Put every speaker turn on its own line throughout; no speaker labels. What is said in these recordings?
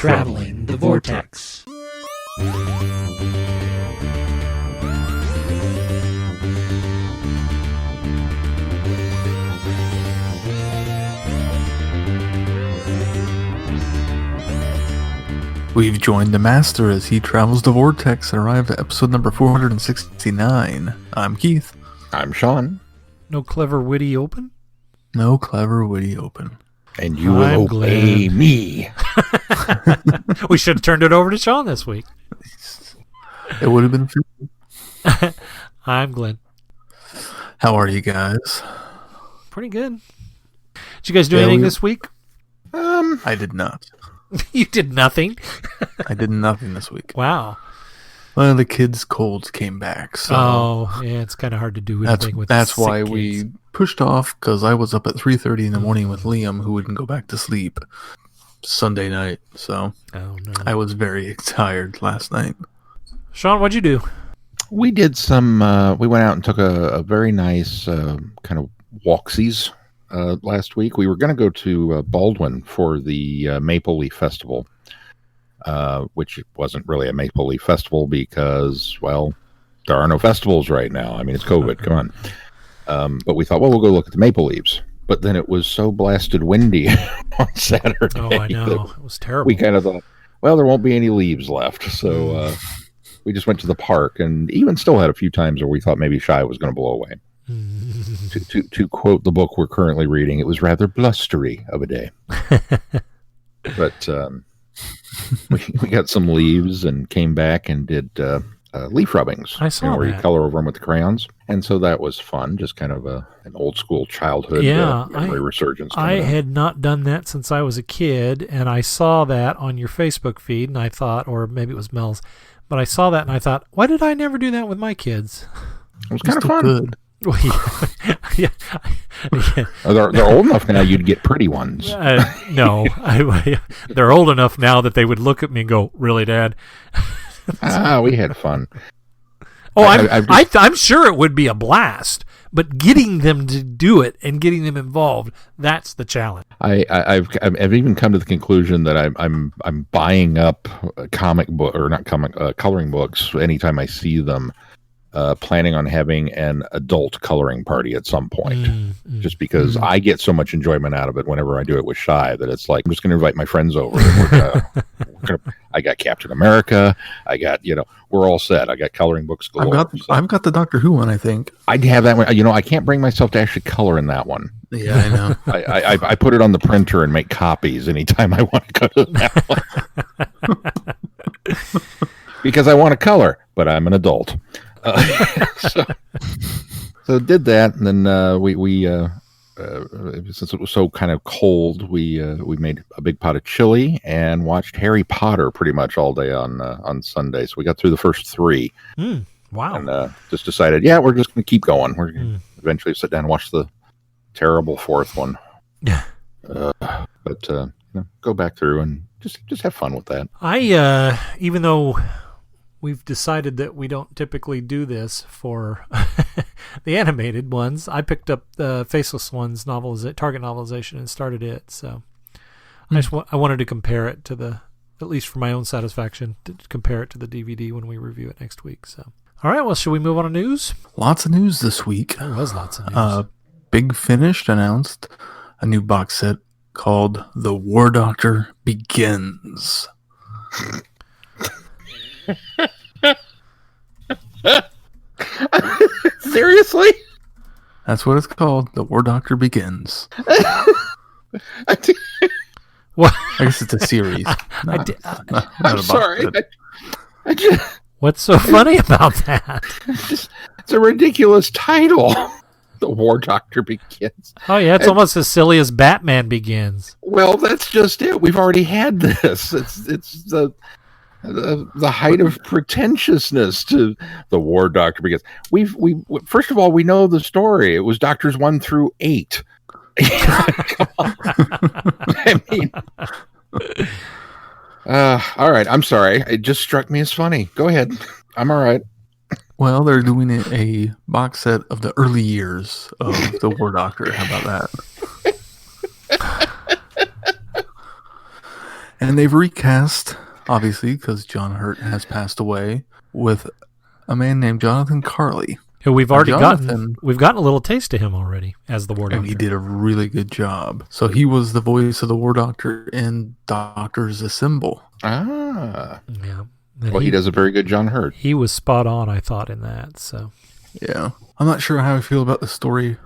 Traveling the Vortex.
We've joined the Master as he travels the Vortex and arrived at episode number 469. I'm Keith.
I'm Sean.
No clever, witty open?
No clever, witty open.
And you will obey me.
We should have turned it over to Sean this week.
It would have been fun.
I'm Glenn.
How are you guys?
Pretty good. Did you guys do anything this week?
I did not.
You did nothing?
I did nothing this week.
Wow.
Well, the kids' colds came back, so...
Oh, yeah, it's kind of hard to do anything with
That's why
kids.
we pushed off, because I was up at 3:30 in the morning with Liam, who wouldn't go back to sleep Sunday night, so
Oh, no.
I was very tired last night.
Sean, what'd you do?
We did some, we went out and took a very nice kind of walksies last week. We were going to go to Baldwin for the Maple Leaf Festival, which wasn't really a Maple Leaf Festival because, well, there are no festivals right now. I mean, it's COVID. Come on. But we thought, well, we'll go look at the maple leaves. But then it was so blasted windy on Saturday.
Oh, I know. It was terrible.
We kind of thought, well, there won't be any leaves left. So we just went to the park and even still had a few times where we thought maybe Shy was going to blow away. To quote the book we're currently reading, it was rather blustery of a day. But we got some leaves and came back and did leaf rubbings.
I saw
where
that.
you color over them with the crayons. And so that was fun, just kind of an old school childhood memory resurgence.
I had not done that since I was a kid, and I saw that on your Facebook feed, and I thought, or maybe it was Mel's, but I saw that and I thought, why did I never do that with my kids?
It was kind of fun.
Good.
Well, yeah.
They're old enough now you'd get pretty ones.
No, they're old enough now that they would look at me and go, "Really, Dad?"
We had fun.
Oh, I'm sure it would be a blast, but getting them to do it and getting them involved—that's the challenge.
I've even come to the conclusion that I'm buying up coloring books anytime I see them. Planning on having an adult coloring party at some point, just because I get so much enjoyment out of it whenever I do it with Shy that it's like I'm just going to invite my friends over. I got Captain America. I got we're all set. I got coloring books galore.
I've got the Doctor Who one. I think
I'd have that one. I can't bring myself to actually color in that one.
Yeah, I know.
I put it on the printer and make copies anytime I want to go to that one because I want to color, but I'm an adult. So did that, and then we since it was so kind of cold, we made a big pot of chili and watched Harry Potter pretty much all day on Sunday. So we got through the first 3.
Wow!
And just decided, we're just going to keep going. We're going to eventually sit down and watch the terrible 4th one.
Yeah.
But go back through and just have fun with that.
I even though we've decided that we don't typically do this for the animated ones, I picked up the Faceless Ones Target novelization and started it. So I wanted to compare it to at least for my own satisfaction, to compare it to the DVD when we review it next week. So, all right, well, should we move on to news?
Lots of news this week.
There was lots of news.
Big Finish announced a new box set called The War Doctor Begins.
Seriously?
That's what it's called. The War Doctor Begins.
What?
I guess it's a series. Not
I'm
a
sorry.
box set.
What's so funny about that?
It's a ridiculous title. The War Doctor Begins.
Oh, yeah, it's almost as silly as Batman Begins.
Well, that's just it. We've already had this. It's the height of pretentiousness to the War Doctor Begins. We first of all, we know the story. It was Doctors 1 through 8. Come on. I mean, all right. I'm sorry. It just struck me as funny. Go ahead. I'm all right.
Well, they're doing a box set of the early years of the War Doctor. How about that? And they've recast, obviously, because John Hurt has passed away, with a man named Jonathan Carley.
Who we've already
Jonathan-
we've gotten a little taste of him already as the War Doctor.
And he did a really good job. So he was the voice of the War Doctor in Doctors Assemble.
Ah.
Yeah. And
Well, he does a very good John Hurt.
He was spot on, I thought, in that. So
Yeah. I'm not sure how I feel about the story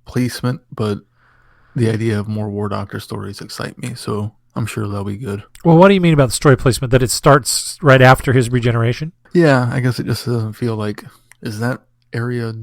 placement, but the idea of more War Doctor stories excite me, so I'm sure they'll be good.
Well, what do you mean about the story placement? That it starts right after his regeneration?
Yeah, I guess it just doesn't feel like, is that area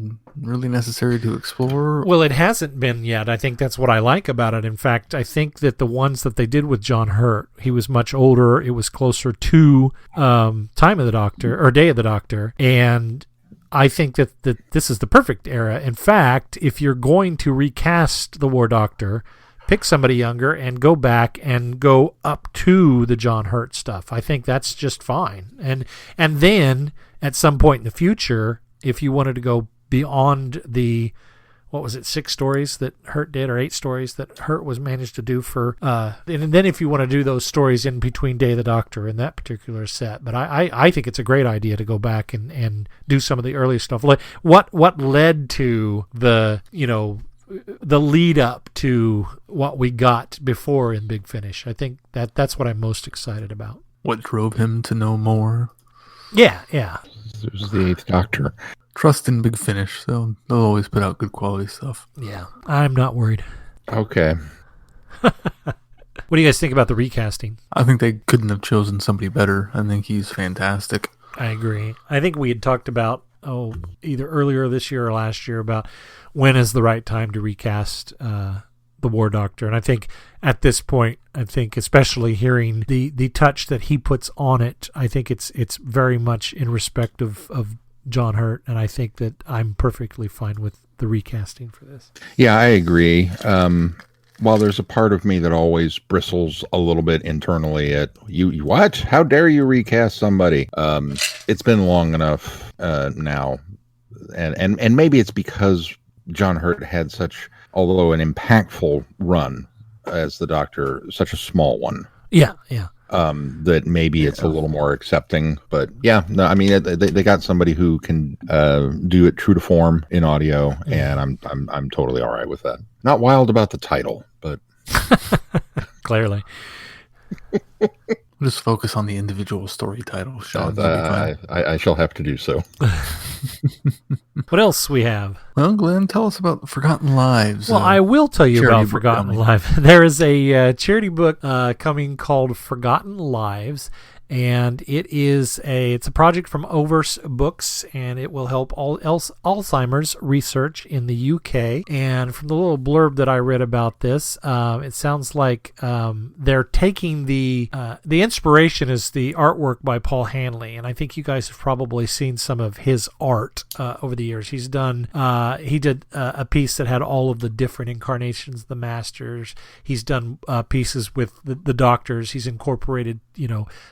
really necessary to explore?
Well, it hasn't been yet. I think that's what I like about it. In fact, I think that the ones that they did with John Hurt, he was much older. It was closer to Time of the Doctor, or Day of the Doctor, and I think that this is the perfect era. In fact, if you're going to recast the War Doctor, pick somebody younger and go back and go up to the John Hurt stuff. I think that's just fine. And then at some point in the future, if you wanted to go beyond the, what was it, 6 stories that Hurt did, or 8 stories that Hurt was managed to do for, and then if you want to do those stories in between Day of the Doctor in that particular set. But I think it's a great idea to go back and do some of the early stuff. What led to the, the lead up to what we got before in Big Finish. I think that's what I'm most excited about.
What drove him to know more?
Yeah.
There's the 8th Doctor.
Trust in Big Finish. They'll always put out good quality stuff.
Yeah. I'm not worried.
Okay.
What do you guys think about the recasting?
I think they couldn't have chosen somebody better. I think he's fantastic.
I agree. I think we had talked about, either earlier this year or last year, about when is the right time to recast the War Doctor. And I think at this point, especially hearing the touch that he puts on it, I think it's very much in respect of John Hurt, and I think that I'm perfectly fine with the recasting for this.
Yeah, I agree. While there's a part of me that always bristles a little bit internally at you what? How dare you recast somebody? It's been long enough now, and maybe it's because John Hurt had such, although an impactful run as the Doctor, such a small one.
Yeah.
That maybe it's a little more accepting, but yeah, no, I mean they got somebody who can do it true to form in audio, and I'm totally all right with that. Not wild about the title, but
clearly.
Just focus on the individual story title, Sean.
I shall have to do so.
What else we have?
Well, Glenn, tell us about Forgotten Lives.
Well, I will tell you
charity
about
book
Forgotten
coming.
Lives. There is a charity book coming called Forgotten Lives, and it's a project from Overse Books, and it will help Alzheimer's research in the UK. And from the little blurb that I read about this, it sounds like they're taking the inspiration is the artwork by Paul Hanley, and I think you guys have probably seen some of his art over the years. He did a piece that had all of the different incarnations of the Masters. He's done pieces with the Doctors. He's incorporated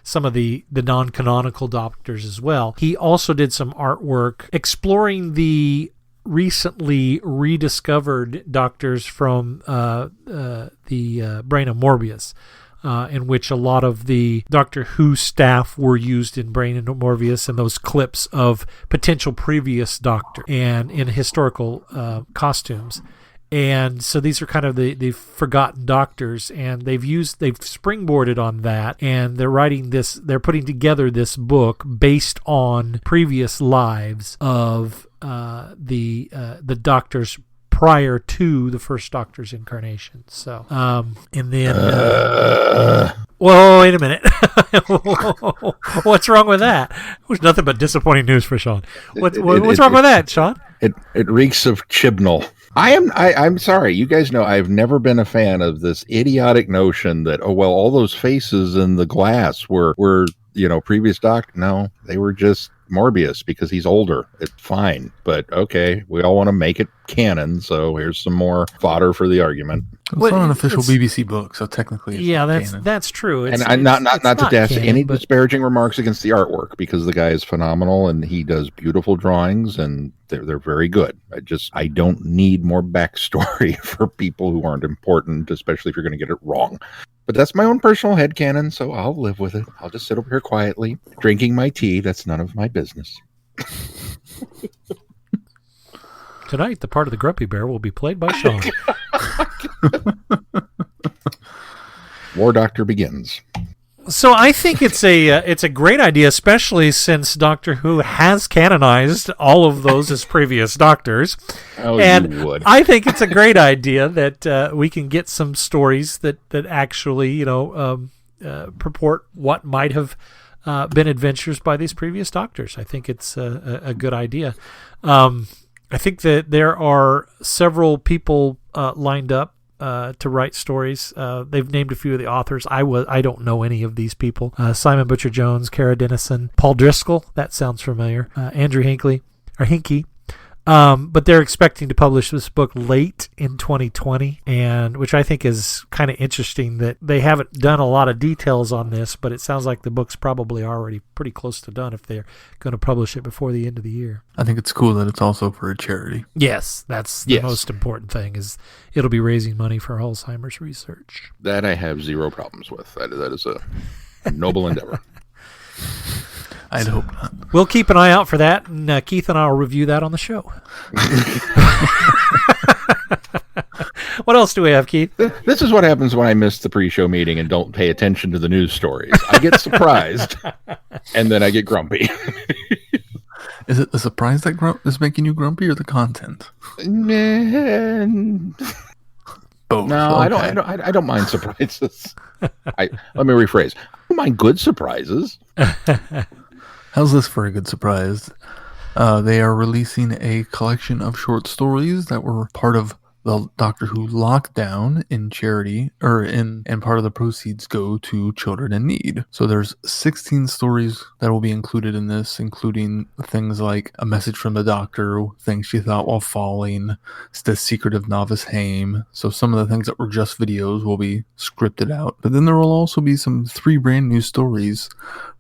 some of the non-canonical Doctors as well. He also did some artwork exploring the recently rediscovered Doctors from the Brain of Morbius, in which a lot of the Doctor Who staff were used in Brain and Morbius, and those clips of potential previous Doctor and in historical costumes. And so these are kind of the forgotten Doctors, and they've springboarded on that, and they're putting together this book based on previous lives of the Doctors prior to the first Doctor's incarnation. So, and then, whoa, wait a minute. What's wrong with that? It was nothing but disappointing news for Sean. What's wrong with that, Sean?
It reeks of Chibnall. I'm sorry. You guys know I've never been a fan of this idiotic notion that, all those faces in the glass were previous Doctor. No, they were just Morbius because he's older. It's fine. But okay, we all want to make it canon, so here's some more fodder for the argument.
It's not an official BBC book, so technically it's not canon.
That's true.
Not to dash
canon,
any
but
disparaging remarks against the artwork, because the guy is phenomenal and he does beautiful drawings and they're very good. I don't need more backstory for people who aren't important, especially if you're going to get it wrong. But that's my own personal headcanon, so I'll live with it. I'll just sit over here quietly, drinking my tea. That's none of my business.
Tonight, the part of the Grumpy Bear will be played by Sean.
War Doctor begins.
So I think it's a great idea, especially since Doctor Who has canonized all of those as previous Doctors.
Oh,
and
you would.
I think it's a great idea that we can get some stories that actually purport what might have been adventures by these previous Doctors. I think it's a good idea. I think that there are several people lined up to write stories. They've named a few of the authors. I don't know any of these people. Simon Butcher Jones, Kara Dennison, Paul Driscoll. That sounds familiar. Andrew Hinckley. But they're expecting to publish this book late in 2020, and which I think is kind of interesting that they haven't done a lot of details on this, but it sounds like the book's probably already pretty close to done if they're going to publish it before the end of the year.
I think it's cool that it's also for a charity.
Yes, that's the most important thing, is it'll be raising money for Alzheimer's research.
That I have zero problems with. That is a noble endeavor.
I'd hope not.
We'll keep an eye out for that, and Keith and I will review that on the show. What else do we have, Keith?
This is what happens when I miss the pre-show meeting and don't pay attention to the news stories. I get surprised, and then I get grumpy.
Is it the surprise that is making you grumpy, or the content?
Man.
Both.
No,
Okay.
I don't mind surprises. Let me rephrase. I don't mind good surprises.
How's this for a good surprise? They are releasing a collection of short stories that were part of the Doctor Who lockdown in charity, and part of the proceeds go to children in need. So there's 16 stories that will be included in this, including things like A Message from the Doctor, Things She Thought While Falling, The Secret of Novice Haim. So some of the things that were just videos will be scripted out. But then there will also be 3 brand new stories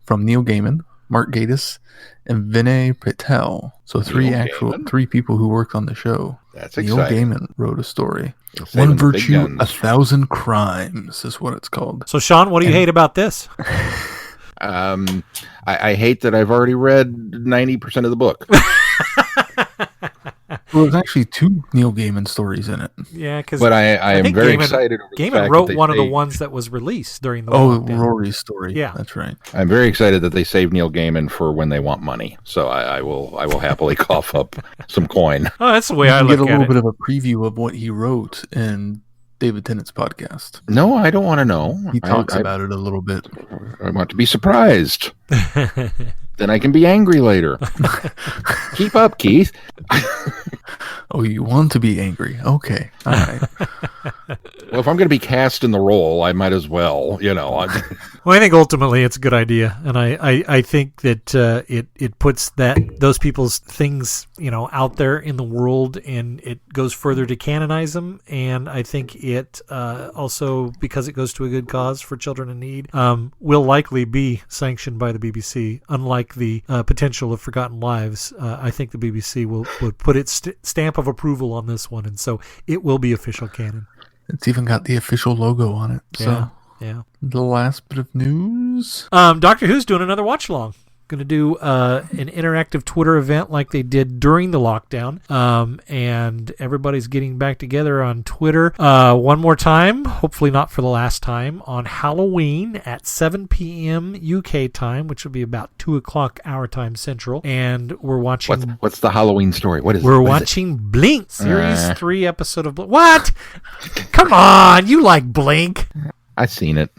from Neil Gaiman, Mark Gatiss, and Vinay Patel. So 3 people who worked on the show.
That's
Neil
exciting.
Gaiman wrote a story.
Saving
One
the big
Virtue,
guns.
1,000 Crimes is what it's called.
So, Sean, what do you hate about this?
I hate that I've already read 90% of the book.
Well, there's actually 2 Neil Gaiman stories in it.
Yeah, because
But I am
think
very
Gaiman-
excited over the
Gaiman
fact
wrote
that
one of the ones that was released during the
Oh,
lockdown.
Rory's story.
Yeah.
That's right.
I'm very excited that they saved Neil Gaiman for when they want money. So I will happily cough up some coin.
Oh, that's the way
You
I
can
look
get a
at
little
it.
bit of a preview of what he wrote in David Tennant's podcast.
No, I don't want to know.
He talks
I
about it a little bit.
I want to be surprised. Then I can be angry later. Keep up, Keith.
Oh, you want to be angry? Okay. All right.
Well, if I'm going to be cast in the role, I might as well,
Well, I think ultimately it's a good idea, and I think that it puts those people's things out there in the world, and it goes further to canonize them. And I think it also, because it goes to a good cause for children in need, will likely be sanctioned by the BBC. Unlike the potential of Forgotten Lives, I think the BBC will put its stamp of approval on this one, and so it will be official canon.
It's even got the official logo on it. So,
Yeah.
the last bit of news.
Doctor Who's doing another watch along. Going to do an interactive Twitter event like they did during the lockdown, and everybody's getting back together on Twitter one more time, hopefully not for the last time, on Halloween at 7 p.m. UK time, which will be about 2 o'clock our time central, and we're watching...
what's the Halloween story? What is
We're
what is
watching Blink, Series 3 episode of Blink. What? Come on, you like Blink.
I've seen it.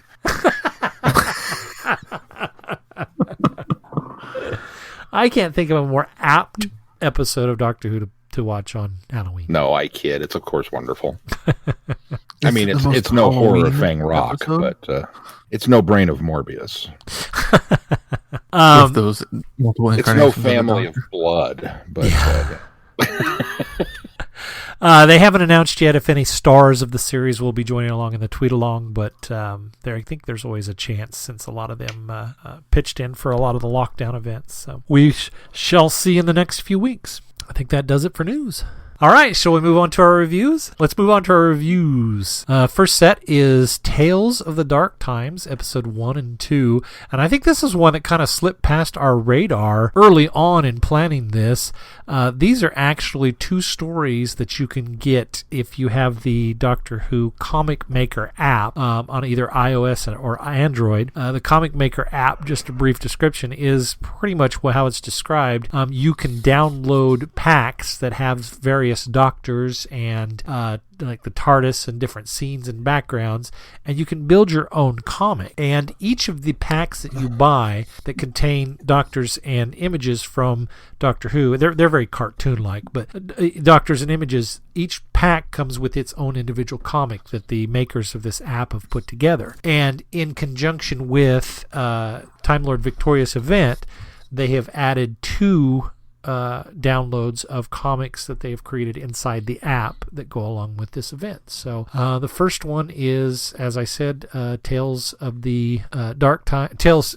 I can't think of a more apt episode of Doctor Who to watch on Halloween.
No, I kid. It's of course wonderful. I mean,
It's the most
it's no horror of
Halloween
Fang Rock,
episode?
but it's no Brain of Morbius.
With those multiple
It's no
incarnations of the
Family of
Doctor.
Blood, but
They haven't announced yet if any stars of the series will be joining along in the tweet along, but I think there's always a chance since a lot of them pitched in for a lot of the lockdown events. So we shall see in the next few weeks. I think that does it for news. All right, shall we move on to our reviews? Let's move on to our reviews. First set is Tales of the Dark Times, episode 1 and 2. And I think this is one that kind of slipped past our radar early on in planning this. These are actually 2 stories that you can get if you have the Doctor Who Comic Maker app on either iOS or Android. The Comic Maker app, just a brief description, is pretty much how it's described. You can download packs that have various doctors and like the TARDIS and different scenes and backgrounds, and you can build your own comic. And each of the packs that you buy that contain doctors and images from Doctor Who, they're very cartoon-like, but doctors and images, each pack comes with its own individual comic that the makers of this app have put together. And in conjunction with Time Lord Victorious event, they have added 2 downloads of comics that they've created inside the app that go along with this event. So the first one is, as I said, Tales of the Dark Times,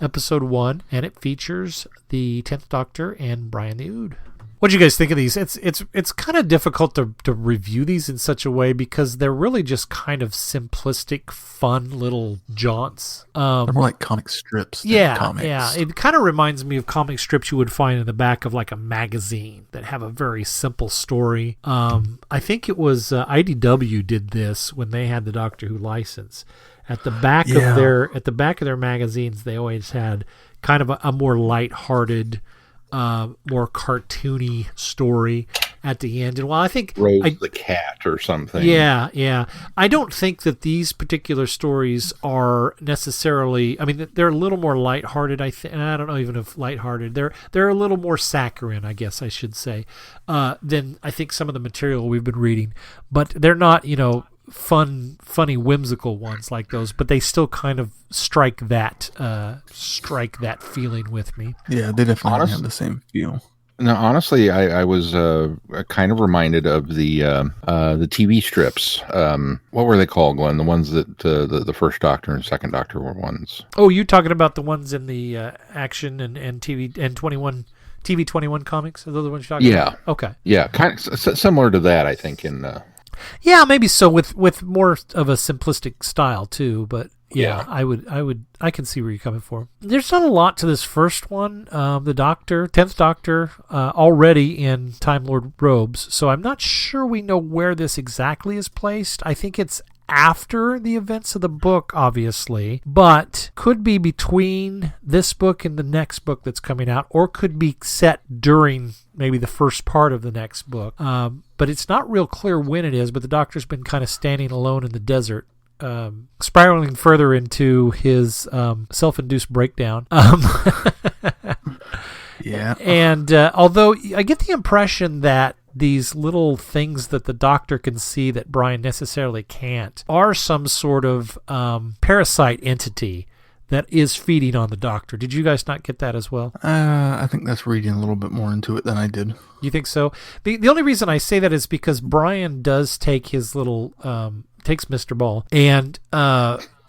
episode 1, and it features the 10th Doctor and Brian the Ood. What do you guys think of these? It's kind of difficult to review these in such a way because they're really just kind of simplistic, fun little jaunts.
They're more like comic strips than
Yeah,
comics.
yeah. It kind of reminds me of comic strips you would find in the back of like a magazine that have a very simple story. I think it was IDW did this when they had the Doctor Who license. At the back of their magazines, they always had kind of a more lighthearted, more cartoony story at the end. And while I think
Rose the cat or something.
Yeah. I don't think that these particular stories are necessarily, I mean, they're a little more lighthearted, I think, and I don't know even if lighthearted. They're a little more saccharine, I guess I should say, than I think some of the material we've been reading. But they're not, funny, whimsical ones like those, but they still kind of strike that feeling with me.
Yeah, they definitely have the same feel.
No, honestly, I was kind of reminded of the TV strips. What were they called, Glenn? The ones that the first Doctor and second Doctor were ones.
Oh, you talking about the ones in the Action and TV and 21 TV 21 comics? Are those the ones you're talking about? Okay.
Yeah, kind of similar to that, I think.
Yeah, maybe so, with more of a simplistic style too, but yeah. I can see where you're coming from. There's not a lot to this first one. The Doctor, 10th Doctor, already in Time Lord robes, so I'm not sure we know where this exactly is placed. I think it's after the events of the book, obviously, but could be between this book and the next book that's coming out, or could be set during maybe the first part of the next book. But it's not real clear when it is, but the Doctor's been kind of standing alone in the desert, spiraling further into his self-induced breakdown.
Yeah.
And although I get the impression that these little things that the Doctor can see that Brian necessarily can't are some sort of parasite entity that is feeding on the Doctor. Did you guys not get that as well?
I think that's reading a little bit more into it than I did.
You think so? The only reason I say that is because Brian does take his little takes Mr. Ball and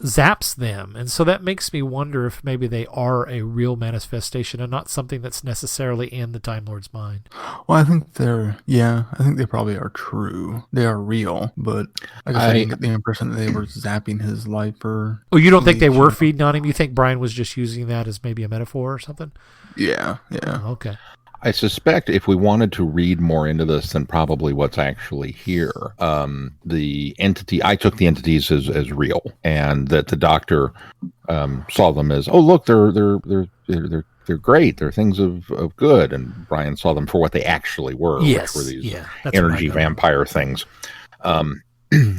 zaps them, and so that makes me wonder if maybe they are a real manifestation and not something that's necessarily in the Time Lord's mind.
Well, I think they probably are true. They are real, but I didn't get the impression that they were zapping his life or...
Oh, you don't think they were feeding on him? You think Brian was just using that as maybe a metaphor or something?
Yeah.
Oh, okay.
I suspect if we wanted to read more into this than probably what's actually here, the entity, I took the entities as real, and that the Doctor saw them as, oh look, they're great, they're things of good, and Brian saw them for what they actually were,
yes,
which were these
that's
energy vampire things.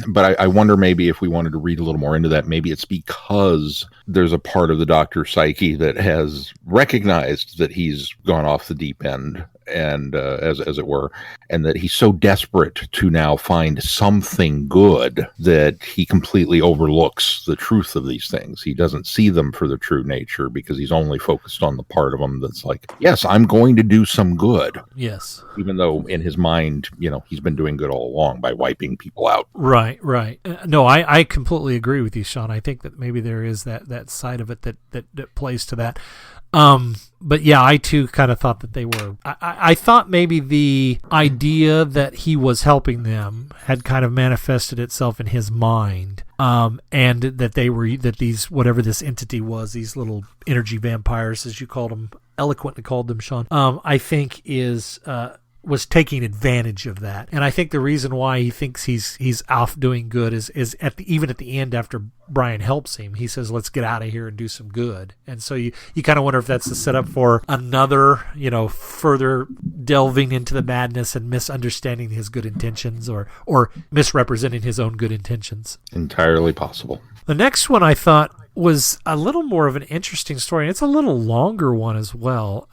But I wonder maybe if we wanted to read a little more into that, maybe it's because there's a part of the Doctor's psyche that has recognized that he's gone off the deep end, and as it were, and that he's so desperate to now find something good that he completely overlooks the truth of these things. He doesn't see them for their true nature because he's only focused on the part of them that's like, yes, I'm going to do some good.
Yes.
Even though in his mind, he's been doing good all along by wiping people out.
Right. No, I completely agree with you, Sean. I think that maybe there is that side of it that plays to that. But yeah, I too kind of thought that they were. I thought maybe the idea that he was helping them had kind of manifested itself in his mind, and that these whatever this entity was, these little energy vampires, as you called them, eloquently called them, Sean. I think was taking advantage of that, and I think the reason why he thinks he's off doing good is even at the end, after Brian helps him, he says, "Let's get out of here and do some good." And so you kind of wonder if that's the setup for another, further delving into the madness and misunderstanding his good intentions, or misrepresenting his own good intentions.
Entirely possible.
The next one I thought was a little more of an interesting story, and it's a little longer one as well.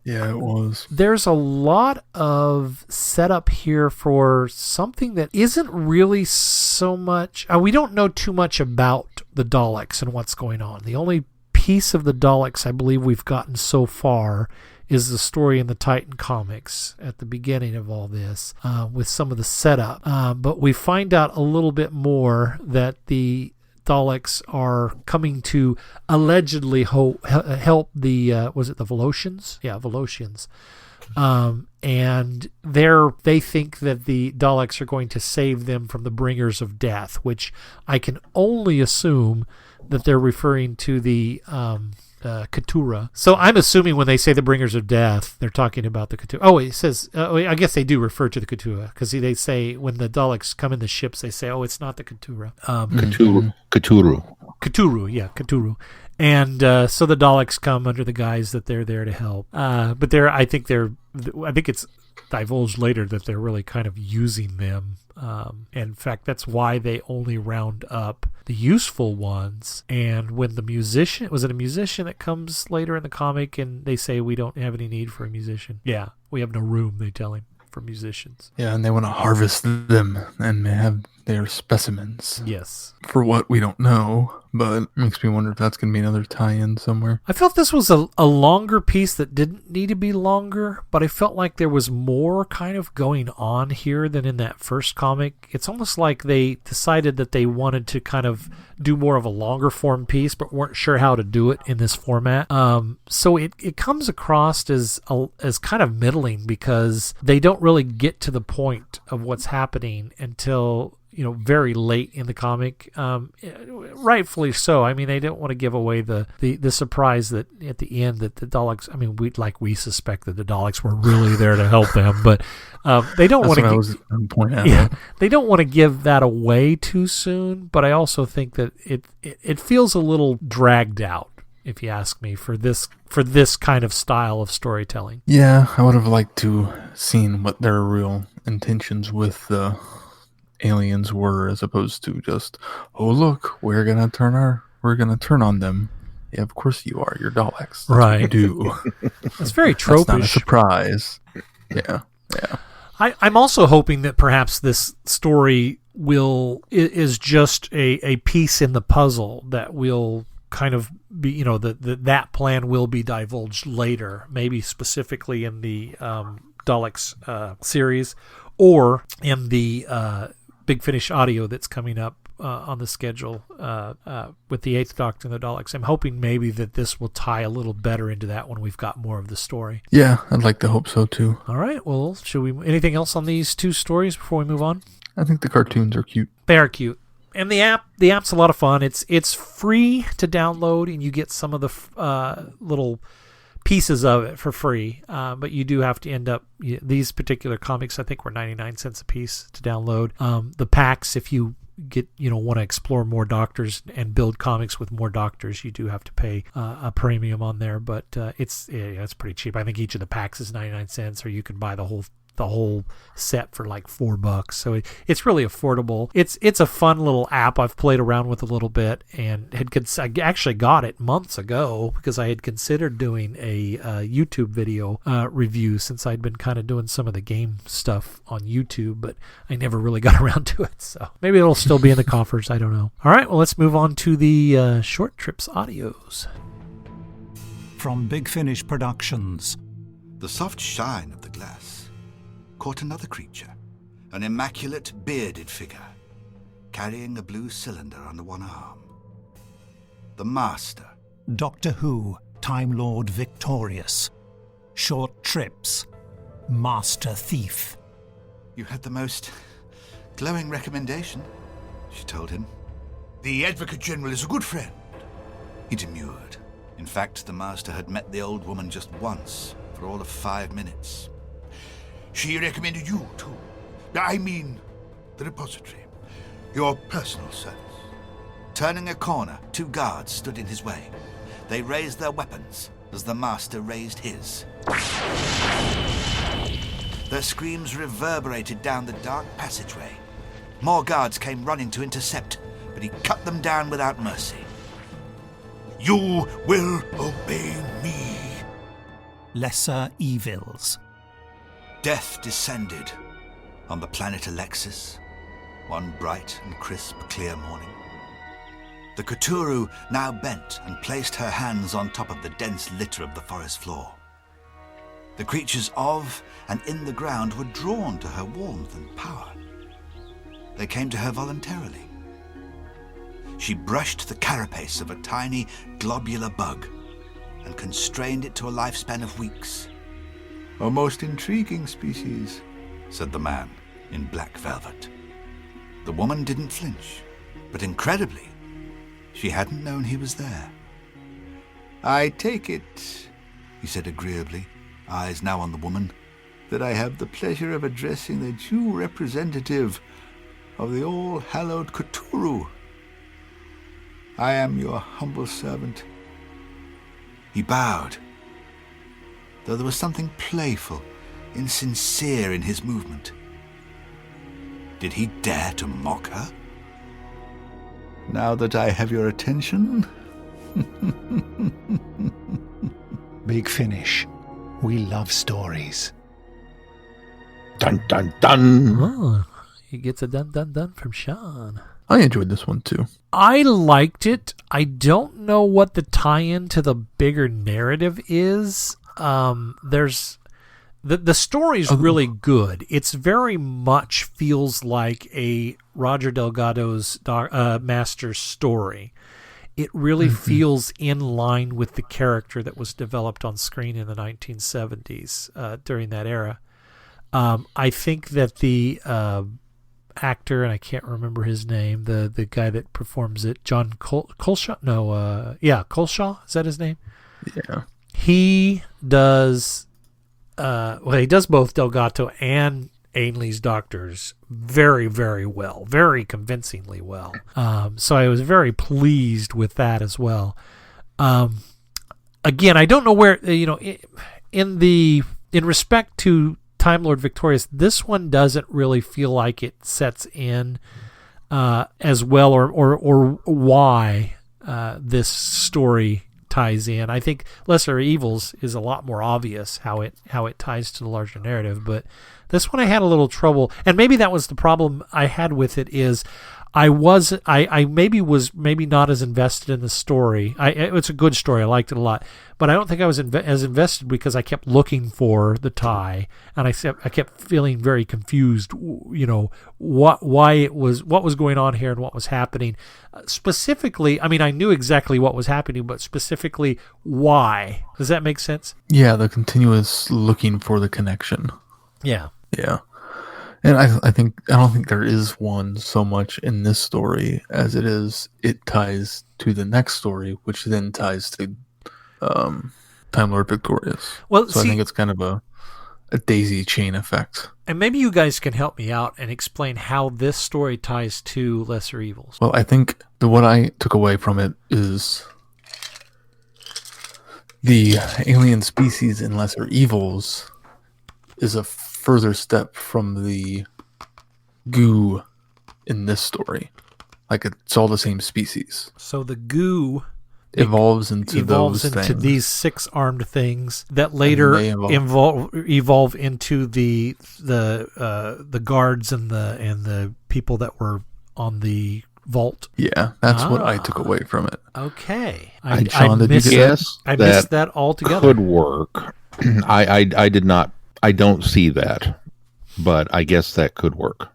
Yeah, it was.
There's a lot of setup here for something that isn't really so much... we don't know too much about the Daleks and what's going on. The only piece of the Daleks I believe we've gotten so far is the story in the Titan comics at the beginning of all this, with some of the setup. But we find out a little bit more that the Daleks are coming to allegedly help the was it the Volosians? Yeah, Volosians. And they think that the Daleks are going to save them from the bringers of death, which I can only assume that they're referring to the Keturah. So I'm assuming when they say the bringers of death, they're talking about the Keturah. Oh, it says, I guess they do refer to the Keturah, because they say when the Daleks come in the ships, they say, "Oh, it's not the Keturah."
Cthulhu.
Cthulhu, yeah, Cthulhu. And so the Daleks come under the guise that they're there to help. But I think it's divulged later that they're really kind of using them. In fact, that's why they only round up the useful ones. And when the musician, was it a musician that comes later in the comic, and they say, "We don't have any need for a musician." Yeah, we have no room, they tell him, for musicians.
Yeah, and they want to harvest them and have their specimens.
Yes.
For what, we don't know, but it makes me wonder if that's going to be another tie-in somewhere.
I felt this was a longer piece that didn't need to be longer, but I felt like there was more kind of going on here than in that first comic. It's almost like they decided that they wanted to kind of do more of a longer form piece, but weren't sure how to do it in this format. So it comes across as kind of middling, because they don't really get to the point of what's happening until very late in the comic. Rightfully so. I mean, they don't want to give away the surprise that at the end that the Daleks, I mean, we suspect that the Daleks were really there to help them, but they don't want to they don't want to give that away too soon, but I also think that it feels a little dragged out, if you ask me, for this kind of style of storytelling.
Yeah, I would have liked to seen what their real intentions with the aliens were, as opposed to just, "Oh, look, we're gonna turn on them." Yeah, of course you are. You're Daleks. That's
right.
what you do.
It's very tropish.
That's not a surprise. Yeah.
I'm also hoping that perhaps this story is just a piece in the puzzle that will kind of be, that plan will be divulged later, maybe specifically in the Daleks series, or in the Big Finish audio that's coming up on the schedule with the Eighth Doctor and the Daleks. I'm hoping maybe that this will tie a little better into that when we've got more of the story.
Yeah, I'd like to hope so too.
All right, well, anything else on these two stories before we move on?
I think the cartoons are cute.
They are cute. And the app's a lot of fun. It's free to download, and you get some of the little pieces of it for free, but you do have to end up, these particular comics I think were 99 cents a piece to download. The packs, if you want to explore more doctors and build comics with more doctors, you do have to pay a premium on there, but it's pretty cheap. I think each of the packs is 99 cents, or you can buy the whole set for like $4. So it's really affordable. It's a fun little app I've played around with a little bit, and I actually got it months ago because I had considered doing a YouTube video review, since I'd been kind of doing some of the game stuff on YouTube, but I never really got around to it. So maybe it'll still be in the coffers. I don't know. All right, well, let's move on to the Short Trips audios.
From Big Finish Productions.
The soft shine of the glass caught another creature, an immaculate bearded figure, carrying a blue cylinder under one arm. The Master.
Doctor Who, Time Lord Victorious. Short trips. Master Thief.
You had the most glowing recommendation, she told him. The Advocate General is a good friend. He demurred. In fact, the Master had met the old woman just once, for all of 5 minutes. She recommended you, too. I mean, the repository. Your personal service. Turning a corner, 2 guards stood in his way. They raised their weapons as the Master raised his. Their screams reverberated down the dark passageway. More guards came running to intercept, but he cut them down without mercy. You will obey me.
Lesser Evils.
Death descended on the planet Alexis, one bright and crisp, clear morning. The Cthulhu now bent and placed her hands on top of the dense litter of the forest floor. The creatures of and in the ground were drawn to her warmth and power. They came to her voluntarily. She brushed the carapace of a tiny globular bug and constrained it to a lifespan of weeks. A most intriguing species, said the man in black velvet. The woman didn't flinch, but incredibly, she hadn't known he was there. I take it, he said agreeably, eyes now on the woman, that I have the pleasure of addressing the due representative of the all-hallowed Cthulhu. I am your humble servant. He bowed, though there was something playful, insincere in his movement. Did he dare to mock her? Now that I have your attention...
Big Finish. We love stories.
Dun, dun, dun.
Oh, he gets a dun dun dun from Sean.
I enjoyed this one too.
I liked it. I don't know what the tie-in to the bigger narrative is. There's the story's really good. It's very much feels like a Roger Delgado's Master story. It really feels in line with the character that was developed on screen in the 1970s during that era. I think that the actor, and I can't remember his name, the guy that performs it, John Colshaw? No, Colshaw, is that his name?
Yeah.
He does, he does both Delgato and Ainley's doctors very, very well, very convincingly well. So I was very pleased with that as well. Again, I don't know where, in respect to Time Lord Victorious, this one doesn't really feel like it sets in as well, or why this story ties in. I think Lesser Evils is a lot more obvious how it ties to the larger narrative, but this one I had a little trouble, and maybe that was the problem I had with it. Is I was maybe not as invested in the story. It's a good story. I liked it a lot, but I don't think I was as invested because I kept looking for the tie, and I kept feeling very confused. What was going on here and what was happening. Specifically, I mean, I knew exactly what was happening, but specifically why. Does that make sense?
Yeah, the continuous looking for the connection.
Yeah.
Yeah. And I don't think there is one so much in this story as it ties to the next story, which then ties to Time Lord Victorious.
Well,
so I think it's kind of a daisy chain effect.
And maybe you guys can help me out and explain how this story ties to Lesser Evils.
Well, I think what I took away from it is the alien species in Lesser Evils is a further step from the goo in this story. Like, it's all the same species.
So the goo
evolves into
these 6-armed things that later evolve into the guards and the people that were on the vault.
Yeah, that's what I took away from it.
Okay.
I missed
that altogether.
Could work. I don't see that, but I guess that could work.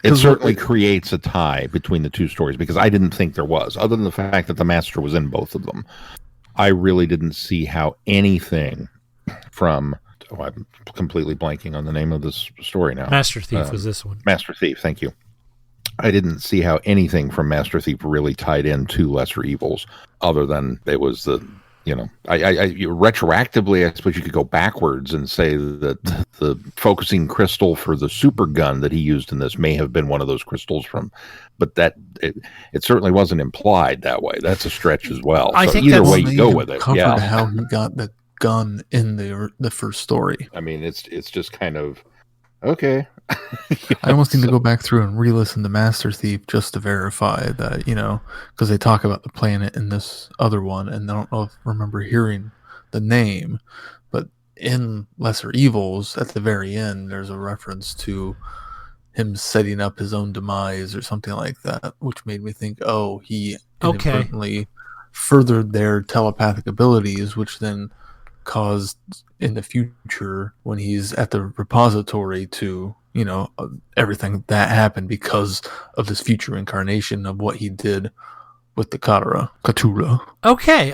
It certainly creates a tie between the two stories, because I didn't think there was, other than the fact that the Master was in both of them. I really didn't see how anything from... Oh, I'm completely blanking on the name of this story now.
Master Thief was this one.
Master Thief, thank you. I didn't see how anything from Master Thief really tied into Lesser Evils, other than it was the, retroactively, I suppose you could go backwards and say that the focusing crystal for the super gun that he used in this may have been one of those crystals but it certainly wasn't implied that way. That's a stretch as well.
I think
either
that's
way you go with it.
Covered
Yeah.
how he got the gun in the first story.
I mean, it's just kind of, okay.
I almost need to go back through and re-listen to Master Thief just to verify that, because they talk about the planet in this other one, and I don't know if I remember hearing the name, but in Lesser Evils, at the very end, there's a reference to him setting up his own demise or something like that, which made me think, he inadvertently furthered their telepathic abilities, which then caused in the future when he's at the repository to everything that happened because of this future incarnation of what he did with the Katura.
Okay.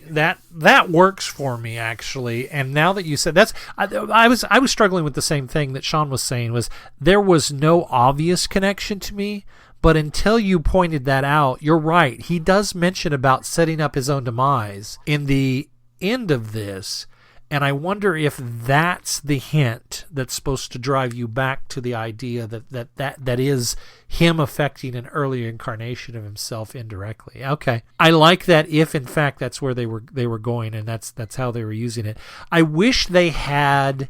That works for me, actually. And now that you said I was struggling with the same thing that Sean was saying, was there was no obvious connection to me. But until you pointed that out, you're right. He does mention about setting up his own demise in the end of this. And I wonder if that's the hint that's supposed to drive you back to the idea that is him affecting an earlier incarnation of himself indirectly. Okay, I like that. If in fact that's where they were going, and that's how they were using it. I wish they had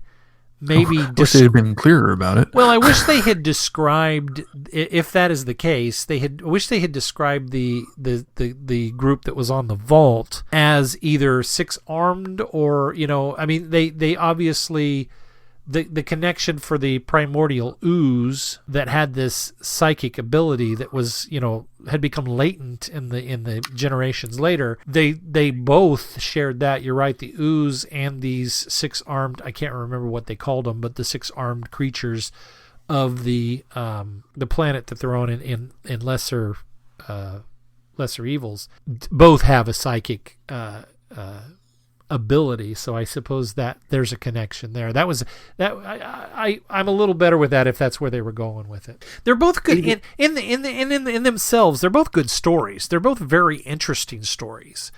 maybe
wish they had been clearer about it.
Well, I wish they had described, if that is the case, I wish they had described the group that was on the vault as either six-armed or, they obviously, the connection for the primordial ooze that had this psychic ability that was, had become latent in the generations later. They both shared that. You're right. The ooze and these six-armed, I can't remember what they called them, but the six-armed creatures of the planet that they're on in lesser evils both have a psychic ability, so I suppose that there's a connection there. I'm a little better with that if that's where they were going with it. They're both good in themselves. They're both good stories. They're both very interesting stories.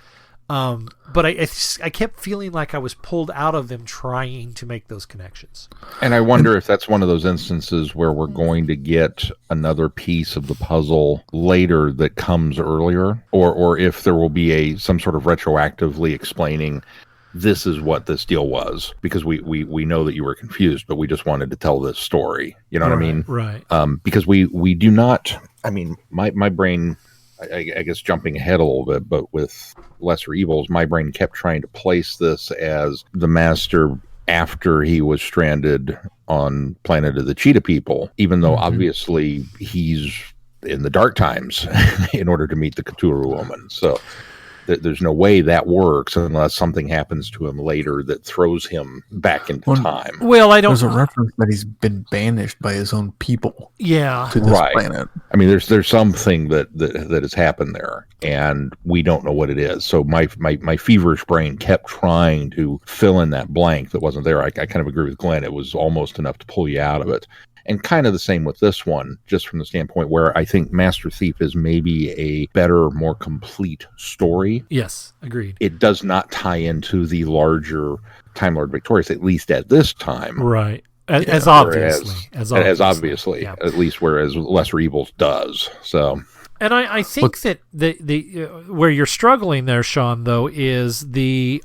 But I kept feeling like I was pulled out of them trying to make those connections.
And I wonder if that's one of those instances where we're going to get another piece of the puzzle later that comes earlier, or if there will be some sort of retroactively explaining this is what this deal was, because we know that you were confused, but we just wanted to tell this story. You know what I mean?
Right.
Because we do not, my brain, I guess jumping ahead a little bit, but with Lesser Evils, my brain kept trying to place this as the master after he was stranded on Planet of the Cheetah People, even though obviously he's in the dark times in order to meet the Cthulhu woman. So there's no way that works unless something happens to him later that throws him back into time.
Well,
There's a reference that he's been banished by his own people.
Yeah.
To this planet.
There's something that has happened there, and we don't know what it is. So my feverish brain kept trying to fill in that blank that wasn't there. I kind of agree with Glenn. It was almost enough to pull you out of it. And kind of the same with this one, just from the standpoint where I think Master Thief is maybe a better, more complete story.
Yes, agreed.
It does not tie into the larger Time Lord Victorious, at least at this time.
right? As obviously, yeah.
At least whereas Lesser Evils does. So.
And I think that the where you're struggling there, Sean, though, is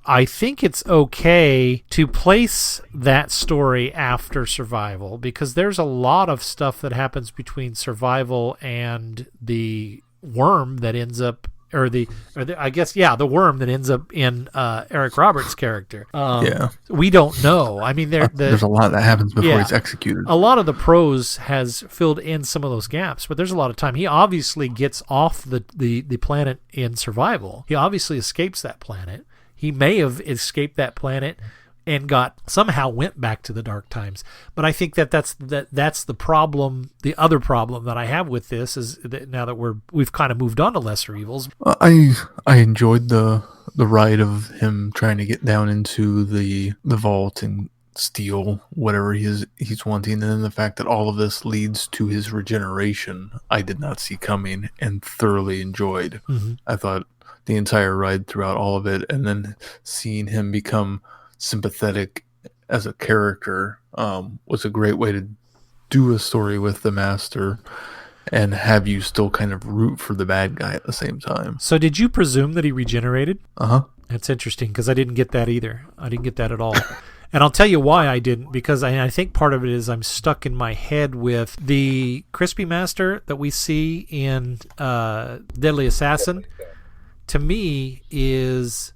I think it's okay to place that story after Survival, because there's a lot of stuff that happens between Survival and the worm that ends up, the worm that ends up in Eric Roberts' character. We don't know. There's
a lot that happens before he's executed.
A lot of the prose has filled in some of those gaps, but there's a lot of time. He obviously gets off the planet in Survival. He obviously escapes that planet. He may have escaped that planet and somehow went back to the dark times. But I think that's the problem. The other problem that I have with this is that now that we've kind of moved on to Lesser Evils.
I enjoyed the the ride of him trying to get down into the vault and steal whatever he's wanting, and then the fact that all of this leads to his regeneration, I did not see coming and thoroughly enjoyed.
Mm-hmm.
I thought the entire ride throughout all of it, and then seeing him become sympathetic as a character was a great way to do a story with the Master and have you still kind of root for the bad guy at the same time.
So did you presume that he regenerated?
Uh-huh.
That's interesting, because I didn't get that either. I didn't get that at all. And I'll tell you why I didn't, because I think part of it is I'm stuck in my head with the Crispy Master that we see in Deadly Assassin. To me, is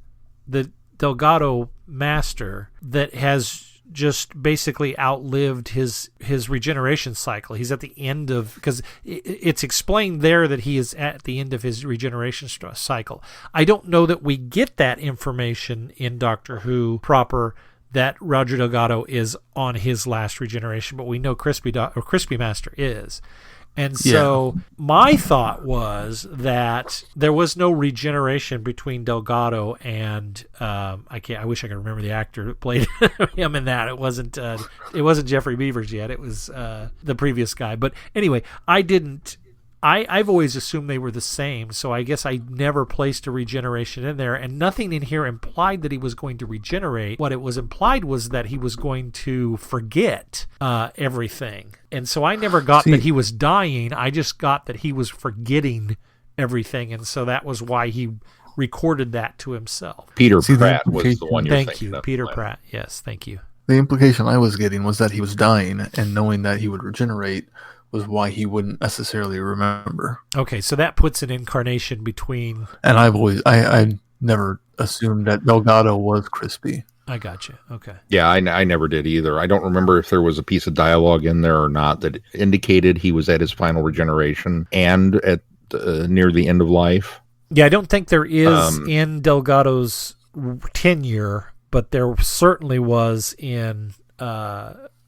the Delgado Master that has just basically outlived his regeneration cycle. He's at the end of, because it's explained there that he is at the end of his regeneration cycle. I don't know that we get that information in Doctor Who proper, that Roger Delgado is on his last regeneration, but we know Crispy Master is. And so my thought was that there was no regeneration between Delgado and I wish I could remember the actor who played him in that. It wasn't Jeffrey Beavers yet. It was the previous guy. But anyway, I've always assumed they were the same, so I guess I never placed a regeneration in there, and nothing in here implied that he was going to regenerate. What it was implied was that he was going to forget everything. And so I never got that he was dying. I just got that he was forgetting everything, and so that was why he recorded that to himself.
Peter Pratt was the one you're thinking of.
Thank you, Peter Pratt. Yes, thank you.
The implication I was getting was that he was dying, and knowing that he would regenerate was why he wouldn't necessarily remember.
Okay, so that puts an incarnation between...
And I never assumed that Delgado was Crispy.
I got you. Okay.
Yeah, I never did either. I don't remember if there was a piece of dialogue in there or not that indicated he was at his final regeneration and at near the end of life.
Yeah, I don't think there is in Delgado's tenure, but there certainly was in...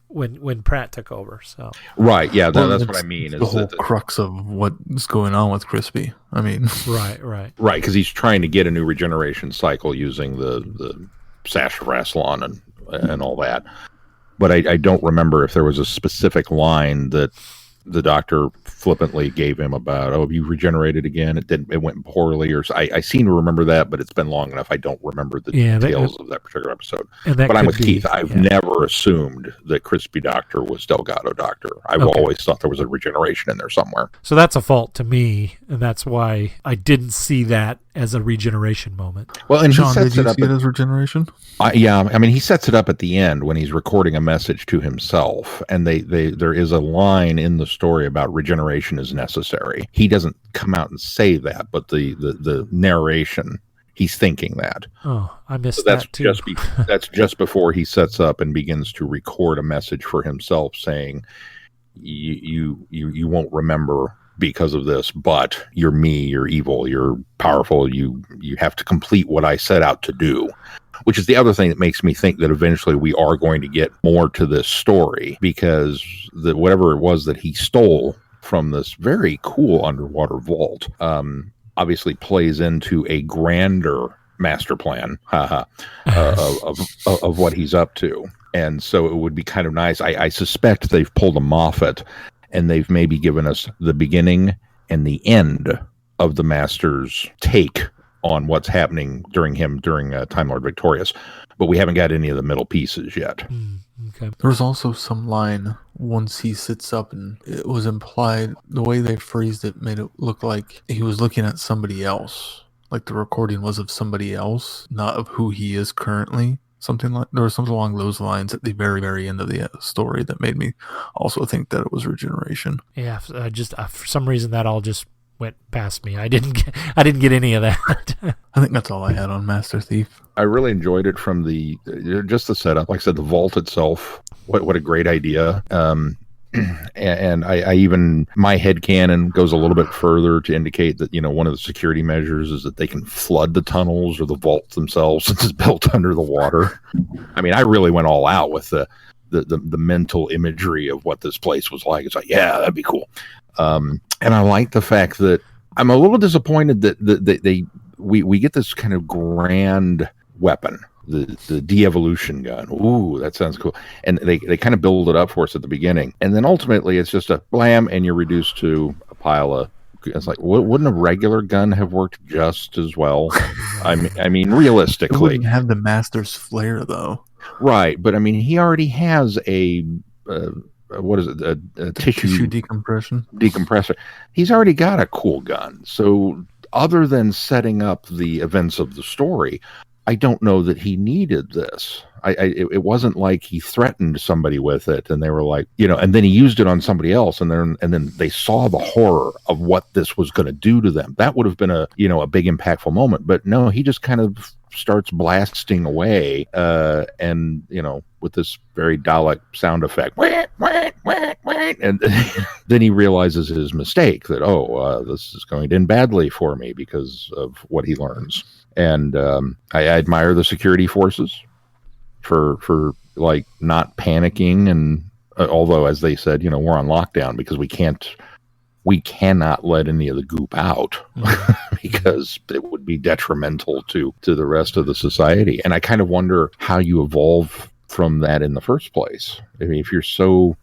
when Pratt took over. So
right, yeah, that's what I mean.
Is the whole crux of what's going on with Crispy. I mean,
right,
because he's trying to get a new regeneration cycle using the Sash of Rassilon and all that. But I don't remember if there was a specific line that the doctor flippantly gave him about, oh, you regenerated again. It went poorly, or I seem to remember that, but it's been long enough. I don't remember the details of that particular episode. But I'm with Keith. I've never assumed that Crispy Doctor was Delgado Doctor. I've always thought there was a regeneration in there somewhere.
So that's a fault to me, and that's why I didn't see that as a regeneration moment.
Well, and
Sean, did you see it as regeneration?
Yeah, I mean, he sets it up at the end when he's recording a message to himself, and there is a line in the story about regeneration is necessary. He doesn't come out and say that, but the narration, he's thinking that.
Oh, I missed that too.
That's just before he sets up and begins to record a message for himself saying, you won't remember because of this, but you're me, you're evil, you're powerful, you have to complete what I set out to do. Which is the other thing that makes me think that eventually we are going to get more to this story, because whatever it was that he stole from this very cool underwater vault obviously plays into a grander master plan of what he's up to. And so it would be kind of nice. I suspect they've pulled a Moffat, and they've maybe given us the beginning and the end of the Master's take on what's happening during Time Lord Victorious, but we haven't got any of the middle pieces yet.
Okay.
There was also some line once he sits up, and it was implied, the way they phrased it made it look like he was looking at somebody else, like the recording was of somebody else, not of who he is currently. There was something along those lines at the very, very end of the story that made me also think that it was regeneration.
Yeah, for some reason that all just went past me. I didn't get any of that.
I think that's all I had on Master Thief.
I really enjoyed it from just the setup. Like I said, the vault itself. What a great idea. And I even, my headcanon goes a little bit further to indicate that, one of the security measures is that they can flood the tunnels or the vaults themselves since it's built under the water. I mean, I really went all out with the mental imagery of what this place was like. It's like, yeah, that'd be cool. And I like the fact that I'm a little disappointed that they we get this kind of grand weapon, the de-evolution gun. Ooh, that sounds cool. And they kind of build it up for us at the beginning, and then ultimately it's just a blam, and you're reduced to a pile of. It's like, wouldn't a regular gun have worked just as well? I mean,
It
realistically,
wouldn't have the master's flair, though.
right? But I mean, he already has a what is it? A
Tissue decompression.
decompressor. He's already got a cool gun. So, other than setting up the events of the story, I don't know that he needed this. It wasn't like he threatened somebody with it, and they were like, and then he used it on somebody else, and then they saw the horror of what this was going to do to them. That would have been a big impactful moment. But no, he just kind of starts blasting away, and with this very Dalek sound effect, and then he realizes his mistake that this is going to end badly for me because of what he learns. And I admire the security forces for like not panicking, and although, as they said, we're on lockdown because we cannot let any of the goop out because it would be detrimental to the rest of the society. And I kind of wonder how you evolve from that in the first place. I mean, if you're so,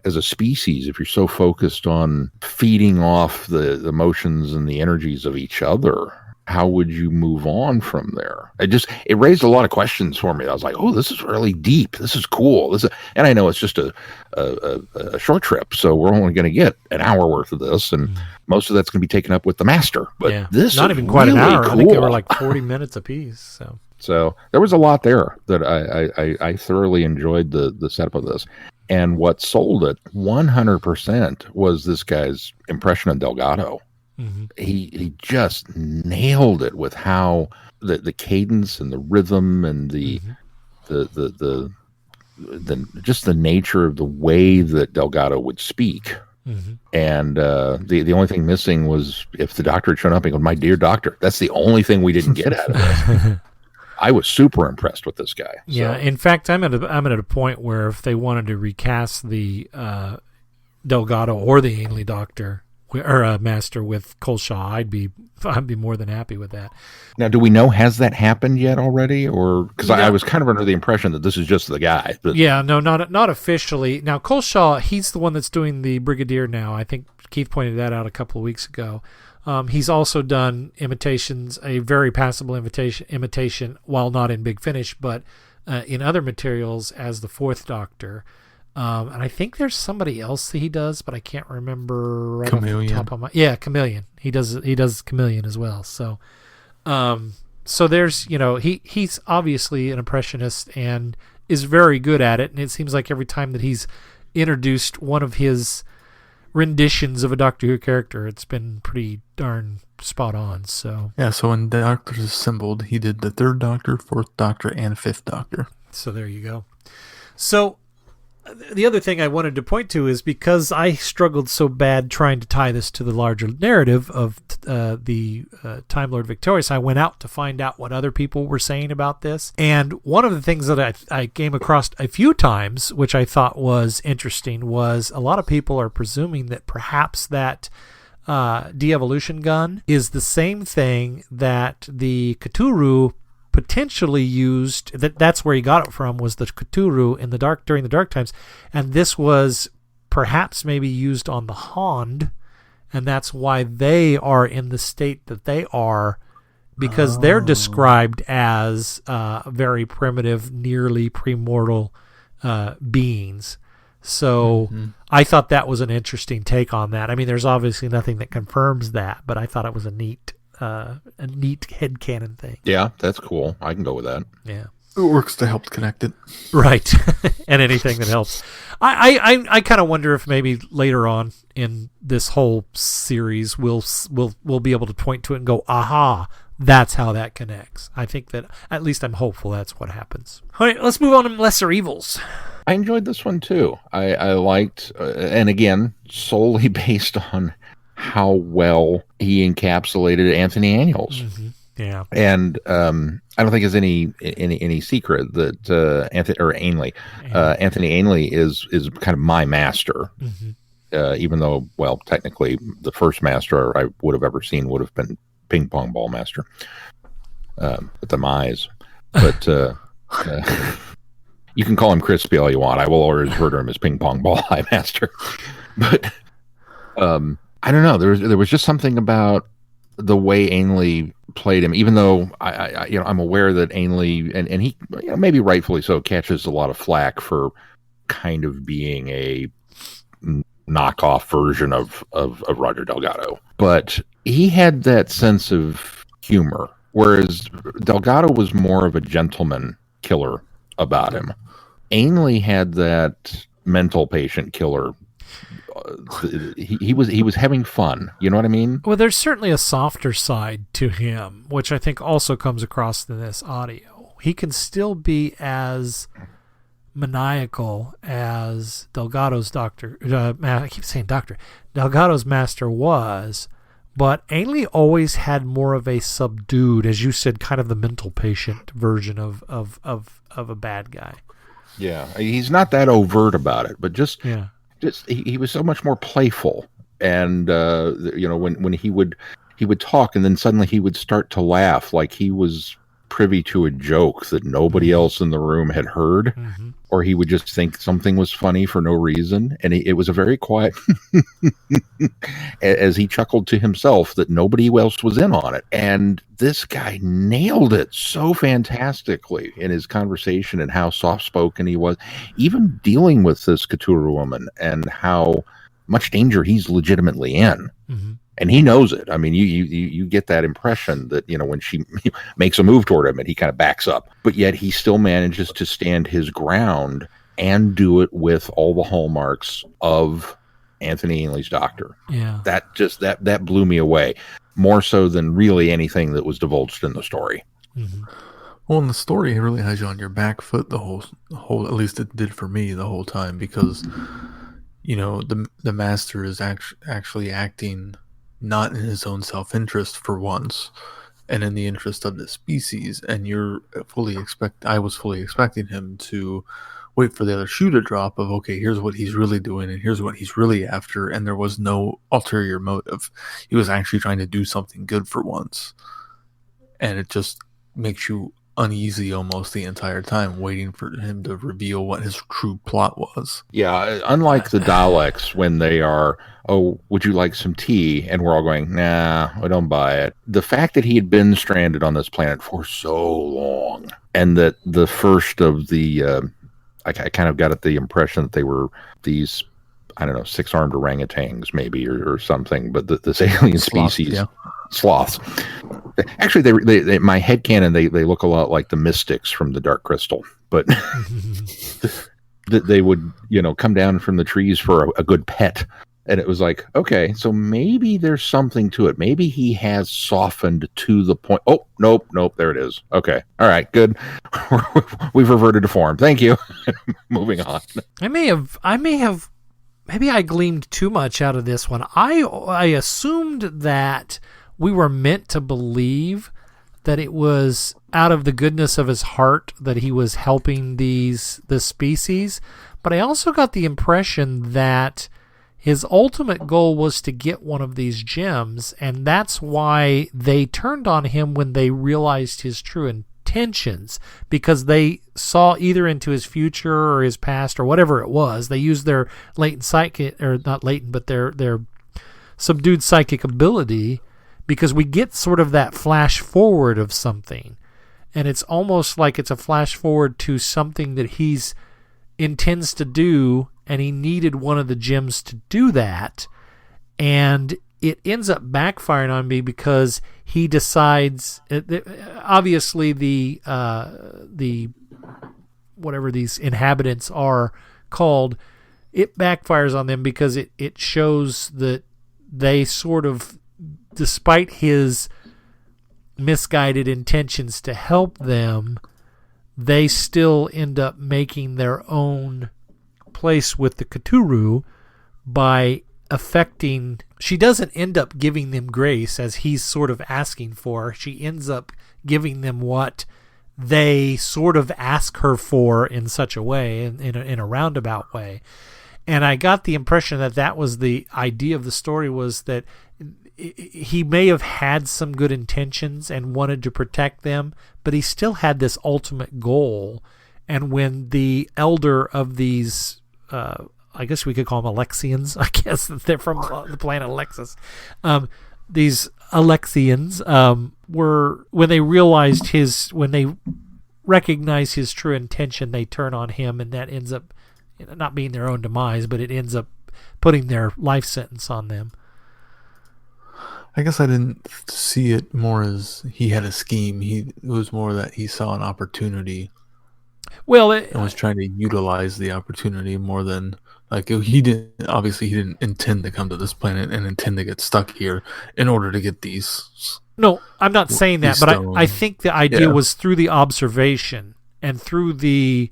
as a species, if you're so focused on feeding off the emotions and the energies of each other, how would you move on from there? It raised a lot of questions for me. I was like, oh, this is really deep. This is cool. And I know it's just a short trip, so we're only going to get an hour worth of this, and most of that's going to be taken up with the master. But this
not
is
even quite
really
an hour.
cool.
I think they were like 40 minutes apiece.
So there was a lot there that I thoroughly enjoyed the setup of this. And what sold it 100% was this guy's impression of Delgado. Mm-hmm. He just nailed it with how the cadence and the rhythm and the just the nature of the way that Delgado would speak. Mm-hmm. And the only thing missing was if the doctor had shown up and goes, "My dear doctor." That's the only thing we didn't get out of this. I was super impressed with this guy.
Yeah, in fact, I'm at a point where if they wanted to recast the Delgado or the Ainley doctor or master with Colshaw, I'd be more than happy with that.
Now, do we know, has that happened yet already, or because I was kind of under the impression that this is just the guy? But...
Yeah, no, not officially. Now, Colshaw, he's the one that's doing the Brigadier now. I think Keith pointed that out a couple of weeks ago. He's also done imitations, a very passable imitation, while not in Big Finish, but in other materials as the Fourth Doctor. And I think there's somebody else that he does, but I can't remember right off the top of my... Yeah, Chameleon. He does Chameleon as well. So there's, he's obviously an impressionist and is very good at it. And it seems like every time that he's introduced one of his renditions of a Doctor Who character, it's been pretty darn spot on. So
yeah, so when the Doctors assembled, he did the Third Doctor, Fourth Doctor, and Fifth Doctor.
So there you go. So the other thing I wanted to point to is because I struggled so bad trying to tie this to the larger narrative of the Time Lord Victorious, I went out to find out what other people were saying about this. And one of the things that I came across a few times, which I thought was interesting, was a lot of people are presuming that perhaps that de-evolution gun is the same thing that the Cthulhu potentially used. That's where he got it from, was the Cthulhu during the Dark Times, and this was perhaps maybe used on the Hond, and that's why they are in the state that they are, because they're described as very primitive, nearly premortal beings. So I thought that was an interesting take on that. I mean, there's obviously nothing that confirms that, but I thought it was a neat headcanon thing.
Yeah, that's cool. I can go with that.
Yeah.
It works to help connect it.
Right. And anything that helps. I kind of wonder if maybe later on in this whole series we'll be able to point to it and go, aha, that's how that connects. I think that, at least I'm hopeful that's what happens. All right, let's move on to Lesser Evils.
I enjoyed this one too. I liked, and again, solely based on how well he encapsulated Anthony Daniels. Mm-hmm.
Yeah,
and I don't think it's any secret that Anthony Ainley is kind of my master. Mm-hmm. Even though, well, technically, the first master I would have ever seen would have been ping pong ball master, with the eyes. But you can call him Crispy all you want. I will always refer to him as ping pong ball eye master. But I don't know. There was just something about the way Ainley played him, even though I'm aware that Ainley and he, maybe rightfully so, catches a lot of flack for kind of being a knockoff version of Roger Delgado. But he had that sense of humor, whereas Delgado was more of a gentleman killer about him. Ainley had that mental patient killer. He was having fun. You know what I mean?
Well, there's certainly a softer side to him, which I think also comes across in this audio. He can still be as maniacal as Delgado's doctor. I keep saying doctor. Delgado's master was, but Ainley always had more of a subdued, as you said, kind of the mental patient version of a bad guy.
Yeah, he's not that overt about it, but just
yeah.
He was so much more playful, and when he would talk, and then suddenly he would start to laugh like he was privy to a joke that nobody else in the room had heard, or he would just think something was funny for no reason, and it was a very quiet as he chuckled to himself that nobody else was in on it. And this guy nailed it so fantastically in his conversation and how soft-spoken he was, even dealing with this Cthulhu woman and how much danger he's legitimately in. And he knows it. I mean, you get that impression that, when she makes a move toward him and he kind of backs up, but yet he still manages to stand his ground and do it with all the hallmarks of Anthony Ainley's Doctor.
Yeah.
That blew me away, more so than really anything that was divulged in the story.
Well, in the story, it really has you on your back foot the whole, at least it did for me the whole time, because, the master is actually acting not in his own self-interest for once, and in the interest of the species. And I was fully expecting him to wait for the other shoe to drop of, okay, here's what he's really doing, and here's what he's really after. And there was no ulterior motive. He was actually trying to do something good for once. And it just makes you uneasy almost the entire time, waiting for him to reveal what his true plot was.
Yeah, unlike the Daleks, when they are, oh, would you like some tea? And we're all going, nah, I don't buy it. The fact that he had been stranded on this planet for so long, and that the first of the, I kind of got the impression that they were these, I don't know, 6-armed orangutans maybe, or something, but this alien species, sloths. Actually, they my headcanon, they look a lot like the Mystics from the Dark Crystal, but they would, come down from the trees for a good pet. And it was like, okay, so maybe there's something to it. Maybe he has softened to the point. Oh, nope, there it is. Okay, all right, good. We've reverted to form. Thank you. Moving on.
Maybe I gleaned too much out of this one. I assumed that we were meant to believe that it was out of the goodness of his heart that he was helping the species, but I also got the impression that his ultimate goal was to get one of these gems, and that's why they turned on him when they realized his true intentions, because they saw either into his future or his past or whatever it was. They used their latent psychic, or not latent, but their subdued psychic ability, because we get sort of that flash forward of something, and it's almost like it's a flash forward to something that he's intends to do, and he needed one of the gems to do that, and it ends up backfiring on me because he decides, obviously the whatever these inhabitants are called, it backfires on them because it shows that they sort of, despite his misguided intentions to help them, they still end up making their own place with the Cthulhu by affecting. She doesn't end up giving them grace as he's sort of asking for. She ends up giving them what they sort of ask her for in such a way, in a roundabout way. And I got the impression that was the idea of the story, was that he may have had some good intentions and wanted to protect them, but he still had this ultimate goal. And when the elder of these, I guess we could call them Alexians, I guess they're from the planet Alexis, these Alexians were, when they recognize his true intention, they turn on him, and that ends up not being their own demise, but it ends up putting their life sentence on them.
I guess I didn't see it more as he had a scheme. It was more that he saw an opportunity.
Well,
and was trying to utilize the opportunity more than he didn't intend to come to this planet and intend to get stuck here in order to get these.
No, I'm not saying that, but I think the idea was through the observation and through the